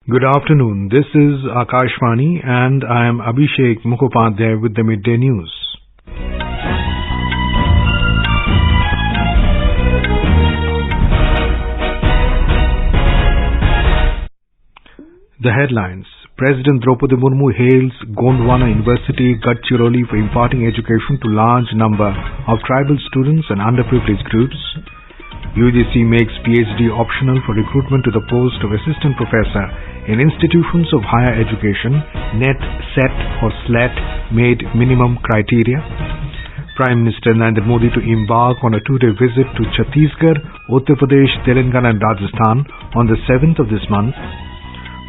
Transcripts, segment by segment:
Good afternoon. This is Akashvani and I am Abhishek Mukhopadhyay with the Midday News. The headlines. President Draupadi Murmu hails Gondwana University, Gadchiroli for imparting education to large number of tribal students and underprivileged groups. UGC makes PhD optional for recruitment to the post of Assistant Professor in institutions of higher education. NET, SET or SLET made minimum criteria. Prime Minister Narendra Modi to embark on a two-day visit to Chhattisgarh, Uttar Pradesh, Telangana and Rajasthan on the 7th of this month.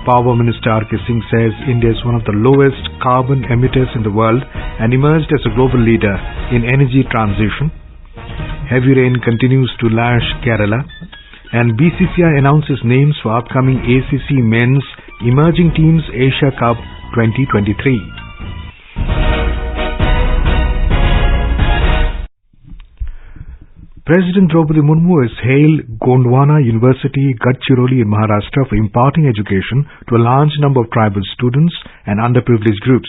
Power Minister R.K. Singh says India is one of the lowest carbon emitters in the world and emerged as a global leader in energy transition. Heavy rain continues to lash Kerala, and BCCI announces names for upcoming ACC Men's Emerging Teams Asia Cup 2023. President Draupadi Murmu has hailed Gondwana University, Gadchiroli in Maharashtra for imparting education to a large number of tribal students and underprivileged groups.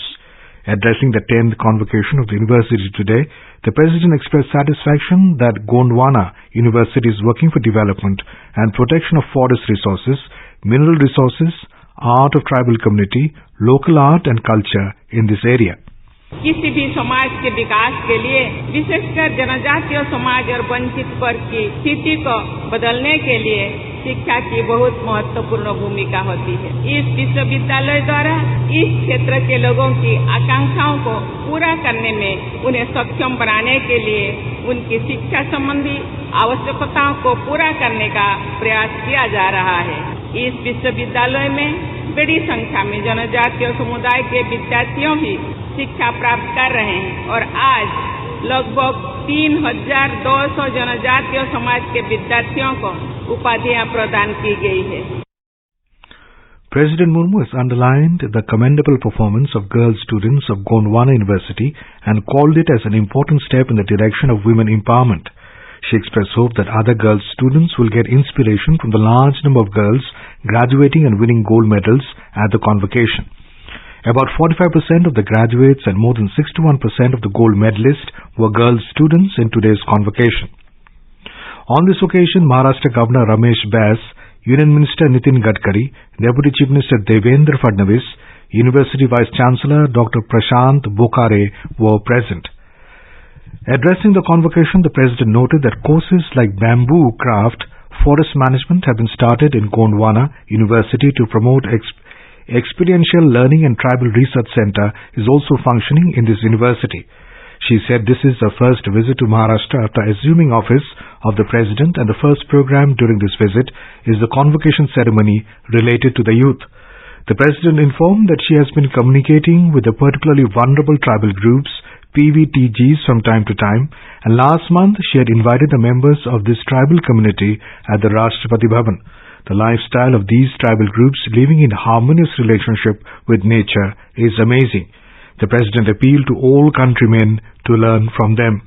Addressing the 10th convocation of the university today, the President expressed satisfaction that Gondwana University is working for development and protection of forest resources, mineral resources, art of tribal community, local art and culture in this area. किसी भी समाज के विकास के लिए विशेषकर जनजातीय समाज और वंचित वर्ग की स्थिति को बदलने के लिए शिक्षा की बहुत महत्वपूर्ण भूमिका होती है। इस विश्वविद्यालय द्वारा इस क्षेत्र के लोगों की आकांक्षाओं को पूरा करने में उन्हें सक्षम बनाने के लिए उनकी शिक्षा संबंधी आवश्यकताओं को पूरा करने का प्रयास किया जा रहा है। इस विश्वविद्यालय में बड़ी संख्या में जनजातीय समुदाय के विद्यार्थियों भी शिक्षा प्राप्त कर रहे हैं और आज लगभग 3,200 जनजातीय समाज के विद्यार्थियों को उपाधियां प्रदान की गई है। President Murmu has underlined the commendable performance of girl students of Gondwana University and called it as an important step in the direction of women empowerment. She expressed hope that other girl students will get inspiration from the large number of girls graduating and winning gold medals at the convocation. About 45% of the graduates and more than 61% of the gold medalists were girl students in today's convocation. On this occasion, Maharashtra Governor Ramesh Bass, Union Minister Nitin Gadkari, Deputy Chief Minister Devendra Fadnavis, University Vice Chancellor Dr. Prashant Bokhare were present. Addressing the convocation, the President noted that courses like bamboo craft, forest management have been started in Gondwana University to promote experiential learning, and Tribal Research Center is also functioning in this university. She said this is her first visit to Maharashtra after assuming office of the President, and the first program during this visit is the convocation ceremony related to the youth. The President informed that she has been communicating with the particularly vulnerable tribal groups, PVTGs, from time to time, and last month she had invited the members of this tribal community at the Rashtrapati Bhavan. The lifestyle of these tribal groups living in harmonious relationship with nature is amazing. The President appealed to all countrymen to learn from them.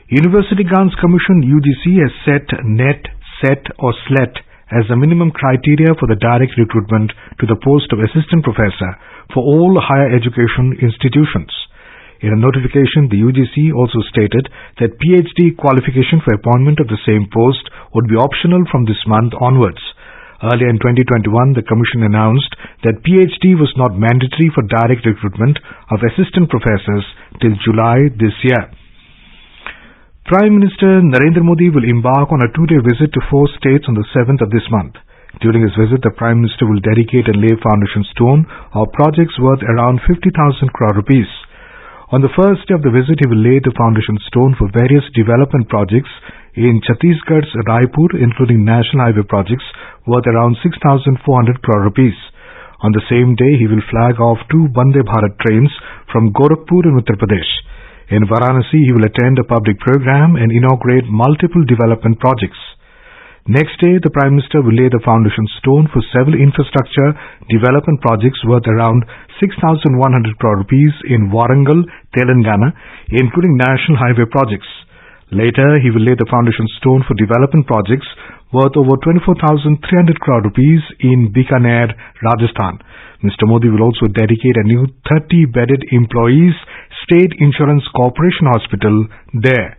University Grants Commission UGC has set NET, SET or SLET as the minimum criteria for the direct recruitment to the post of Assistant Professor for all higher education institutions. In a notification, the UGC also stated that PhD qualification for appointment of the same post would be optional from this month onwards. Earlier in 2021, the Commission announced that PhD was not mandatory for direct recruitment of assistant professors till July this year. Prime Minister Narendra Modi will embark on a two-day visit to 4 states on the 7th of this month. During his visit, the Prime Minister will dedicate and lay foundation stone of projects worth around 50,000 crore rupees. On the first day of the visit, he will lay the foundation stone for various development projects in Chhattisgarh's Raipur, including national highway projects worth around 6,400 crore rupees. On the same day, he will flag off 2 Vande Bharat trains from Gorakhpur in Uttar Pradesh. In Varanasi, he will attend a public program and inaugurate multiple development projects. Next day, the Prime Minister will lay the foundation stone for several infrastructure development projects worth around 6,100 crore rupees in Warangal, Telangana, including national highway projects. Later, he will lay the foundation stone for development projects worth over 24,300 crore rupees in Bikaner, Rajasthan. Mr. Modi will also dedicate a new 30-bedded Employees State Insurance Corporation hospital there.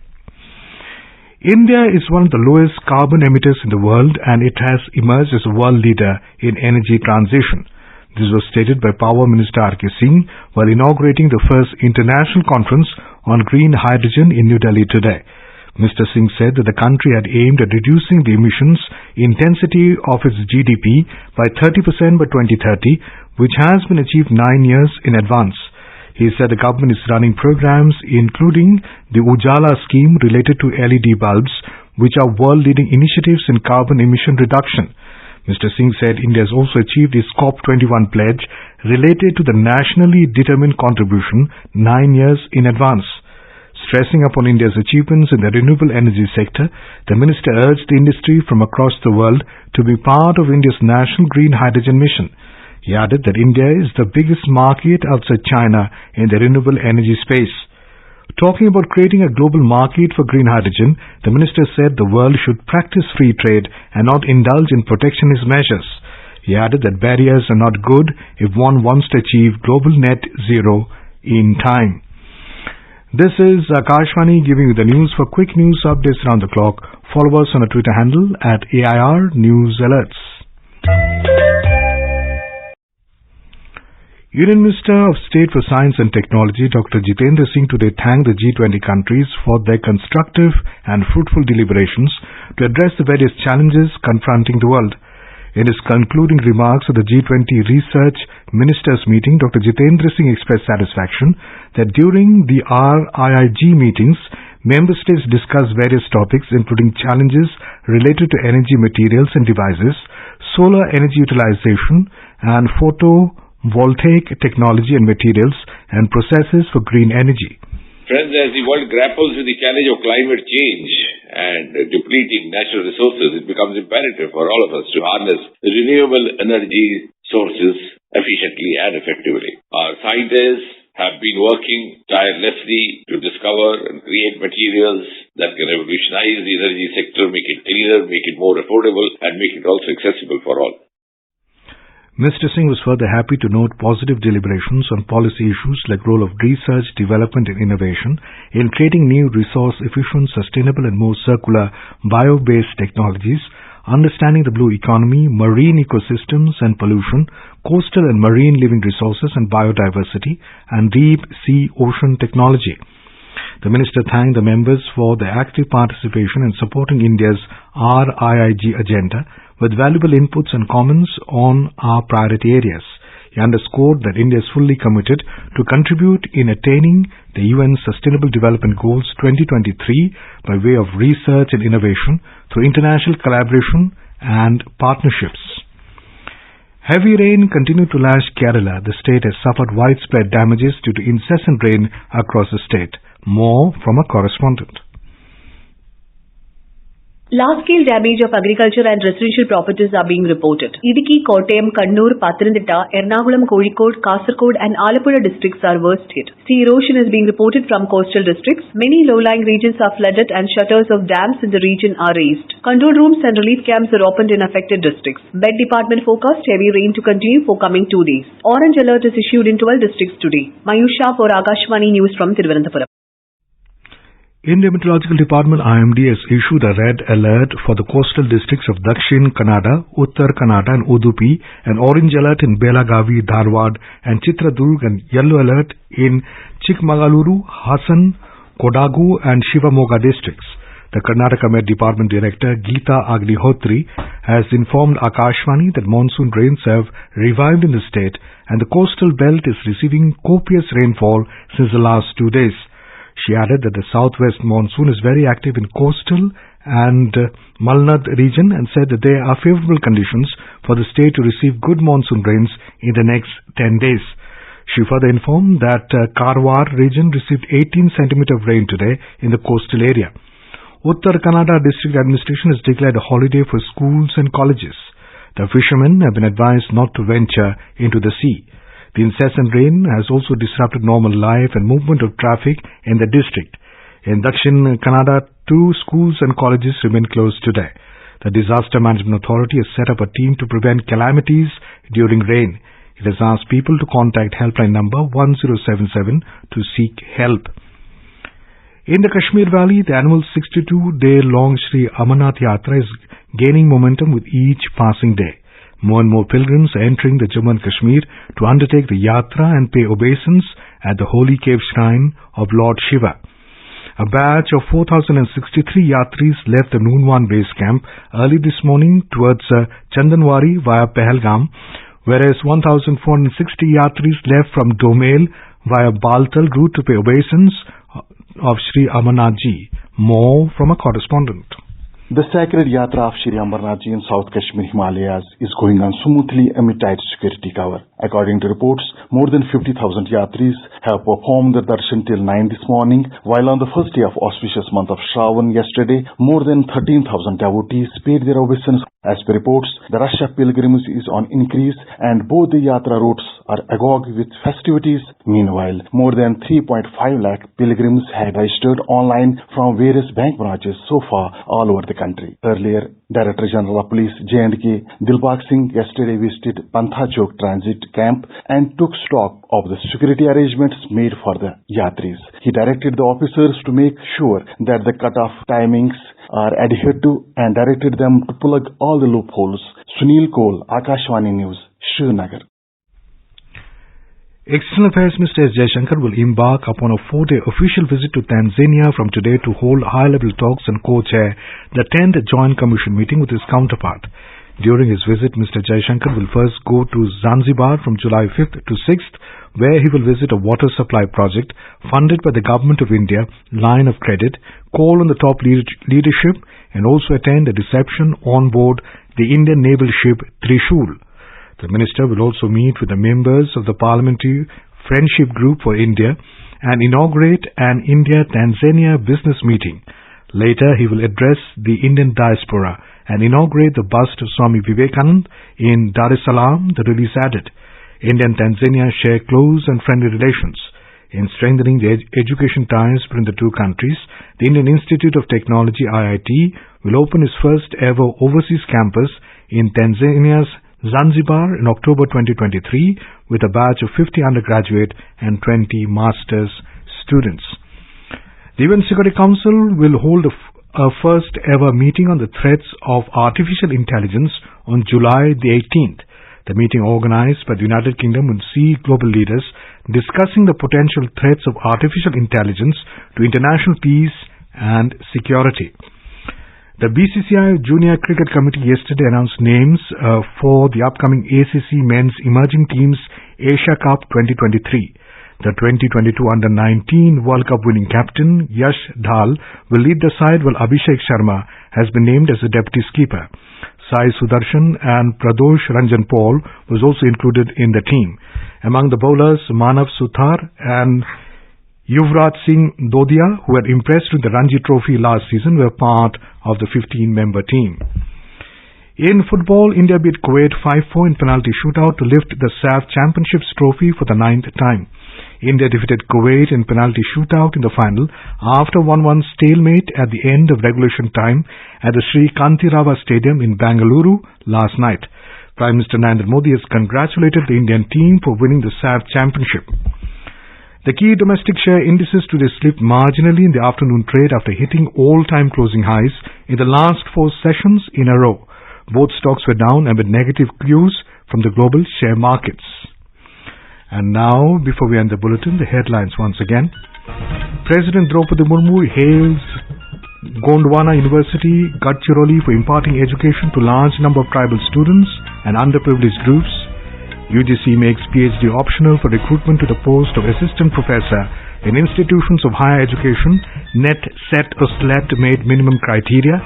India is one of the lowest carbon emitters in the world, and it has emerged as a world leader in energy transition. This was stated by Power Minister R.K. Singh while inaugurating the first international conference on green hydrogen in New Delhi today. Mr. Singh said that the country had aimed at reducing the emissions intensity of its GDP by 30% by 2030, which has been achieved 9 years in advance. He said the government is running programs including the Ujala scheme related to LED bulbs, which are world-leading initiatives in carbon emission reduction. Mr. Singh said India has also achieved its COP21 pledge related to the nationally determined contribution 9 years in advance. Stressing upon India's achievements in the renewable energy sector, the minister urged the industry from across the world to be part of India's national green hydrogen mission. He added that India is the biggest market outside China in the renewable energy space. Talking about creating a global market for green hydrogen, the minister said the world should practice free trade and not indulge in protectionist measures. He added that barriers are not good if one wants to achieve global net zero in time. This is Akashvani giving you the news. For quick news updates around the clock, follow us on our Twitter handle at AIR News Alerts. Union Minister of State for Science and Technology Dr. Jitendra Singh today thanked the G20 countries for their constructive and fruitful deliberations to address the various challenges confronting the world. In his concluding remarks at the G20 Research Ministers meeting, Dr. Jitendra Singh expressed satisfaction that during the RIIG meetings, member states discussed various topics including challenges related to energy materials and devices, solar energy utilization, and photovoltaic technology and materials and processes for green energy. Friends, as the world grapples with the challenge of climate change and depleting natural resources, it becomes imperative for all of us to harness renewable energy sources efficiently and effectively. Our scientists have been working tirelessly to discover and create materials that can revolutionize the energy sector, make it cleaner, make it more affordable, and make it also accessible for all. Mr. Singh was further happy to note positive deliberations on policy issues like role of research, development and innovation in creating new resource-efficient, sustainable and more circular bio-based technologies, understanding the blue economy, marine ecosystems and pollution, coastal and marine living resources and biodiversity, and deep sea ocean technology. The minister thanked the members for their active participation in supporting India's RIIG agenda with valuable inputs and comments on our priority areas. He underscored that India is fully committed to contribute in attaining the UN Sustainable Development Goals 2023 by way of research and innovation through international collaboration and partnerships. Heavy rain continued to lash Kerala. The state has suffered widespread damages due to incessant rain across the state. More from a correspondent. Large-scale damage of agriculture and residential properties are being reported. Idukki, Kottayam, Kannur, Pathanamthitta, Ernakulam, Kozhikode, Kasaragod and Alappuzha districts are worst hit. Sea erosion is being reported from coastal districts. Many low-lying regions are flooded and shutters of dams in the region are raised. Control rooms and relief camps are opened in affected districts. Met Department forecast heavy rain to continue for coming 2 days. Orange alert is issued in 12 districts today. Mayusha for Akashvani News from Thiruvananthapuram. Indian Meteorological Department IMD has issued a red alert for the coastal districts of Dakshin Kannada, Uttar Kannada and Udupi, an orange alert in Belagavi, Dharwad and Chitradurg, and yellow alert in Chikmagaluru, Hassan, Kodagu and Shivamogga districts. The Karnataka Met Department Director Geeta Agnihotri has informed Akashvani that monsoon rains have revived in the state and the coastal belt is receiving copious rainfall since the last 2 days. She added that the southwest monsoon is very active in coastal and Malnad region and said that there are favorable conditions for the state to receive good monsoon rains in the next 10 days. She further informed that Karwar region received 18 cm of rain today in the coastal area. Uttar Kannada District Administration has declared a holiday for schools and colleges. The fishermen have been advised not to venture into the sea. The incessant rain has also disrupted normal life and movement of traffic in the district. In Dakshin Kannada, 2 schools and colleges remain closed today. The Disaster Management Authority has set up a team to prevent calamities during rain. It has asked people to contact helpline number 1077 to seek help. In the Kashmir Valley, the annual 62-day-long Sri Amarnath Yatra is gaining momentum with each passing day. More and more pilgrims are entering the Jammu and Kashmir to undertake the Yatra and pay obeisance at the holy cave shrine of Lord Shiva. A batch of 4,063 Yatris left the Noonwan base camp early this morning towards Chandanwari via Pahalgam, whereas 1,460 Yatris left from Domail via Baltal route to pay obeisance of Sri Amarnath Ji. More from a correspondent. The sacred Yatra of Sri Amarnath Ji in South Kashmir Himalayas is going on smoothly amid tight security cover. According to reports, more than 50,000 Yatris have performed the darshan till 9 this morning, while on the first day of auspicious month of Shravan yesterday, more than 13,000 devotees paid their obeisance. As per reports, the rush of pilgrims is on increase and both the Yatra routes are agog with festivities. Meanwhile, more than 3.5 lakh pilgrims had registered online from various bank branches so far all over the country. Earlier, Director General of Police J&K Dilbagh Singh yesterday visited Pantha Chowk Transit Camp and took stock of the security arrangements made for the Yatris. He directed the officers to make sure that the cut-off timings are adhered to and directed them to plug all the loopholes. Sunil Kohl, Akashvani News, Srinagar. External Affairs Minister S. Jaishankar will embark upon a 4-day official visit to Tanzania from today to hold high-level talks and co-chair the 10th Joint Commission meeting with his counterpart. During his visit, Mr. Jaishankar will first go to Zanzibar from July 5th to 6th, where he will visit a water supply project funded by the Government of India, line of credit, call on the top leadership, and also attend a reception on board the Indian naval ship Trishul. The minister will also meet with the members of the Parliamentary Friendship Group for India and inaugurate an India-Tanzania business meeting. Later, he will address the Indian diaspora and inaugurate the bust of Swami Vivekananda in Dar es Salaam, the release added. India and Tanzania share close and friendly relations. In strengthening the education ties between the two countries, the Indian Institute of Technology IIT will open its first ever overseas campus in Tanzania's Zanzibar in October 2023 with a batch of 50 undergraduate and 20 master's students. The UN Security Council will hold a first ever meeting on the threats of artificial intelligence on July the 18th. The meeting organized by the United Kingdom will see global leaders discussing the potential threats of artificial intelligence to international peace and security. The BCCI Junior Cricket Committee yesterday announced names for the upcoming ACC Men's Emerging Teams Asia Cup 2023. The 2022 Under-19 World Cup winning captain Yash Dhal will lead the side while Abhishek Sharma has been named as the deputy skipper. Sai Sudarshan and Pradosh Ranjan Paul was also included in the team. Among the bowlers, Manav Suthar and Yuvraj Singh Dodia, who had impressed with the Ranji Trophy last season, were part of the 15-member team. In football, India beat Kuwait 5-4 in penalty shootout to lift the SAF Championships trophy for the 9th time. India defeated Kuwait in penalty shootout in the final after 1-1 stalemate at the end of regulation time at the Sri Kantirava Stadium in Bangalore last night. Prime Minister Narendra Modi has congratulated the Indian team for winning the SAF Championship. The key domestic share indices today slipped marginally in the afternoon trade after hitting all-time closing highs in the last 4 sessions in a row. Both stocks were down amid negative cues from the global share markets. And now, before we end the bulletin, the headlines once again. President Draupadi Murmu hails Gondwana University, Gadchiroli for imparting education to large number of tribal students and underprivileged groups. UGC makes PhD optional for recruitment to the post of assistant professor in institutions of higher education. Net, set or SLET made minimum criteria.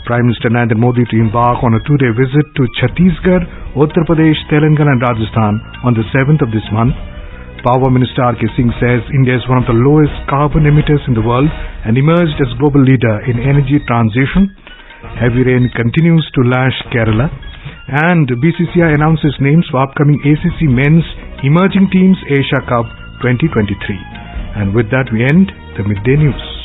Prime Minister Narendra Modi to embark on a 2-day visit to Chhattisgarh, Uttar Pradesh, Telangana and Rajasthan on the 7th of this month. Power Minister R.K. Singh says India is one of the lowest carbon emitters in the world and emerged as global leader in energy transition. Heavy rain continues to lash Kerala. And BCCI announces names for upcoming ACC Men's Emerging Teams Asia Cup 2023. And with that we end the Midday News.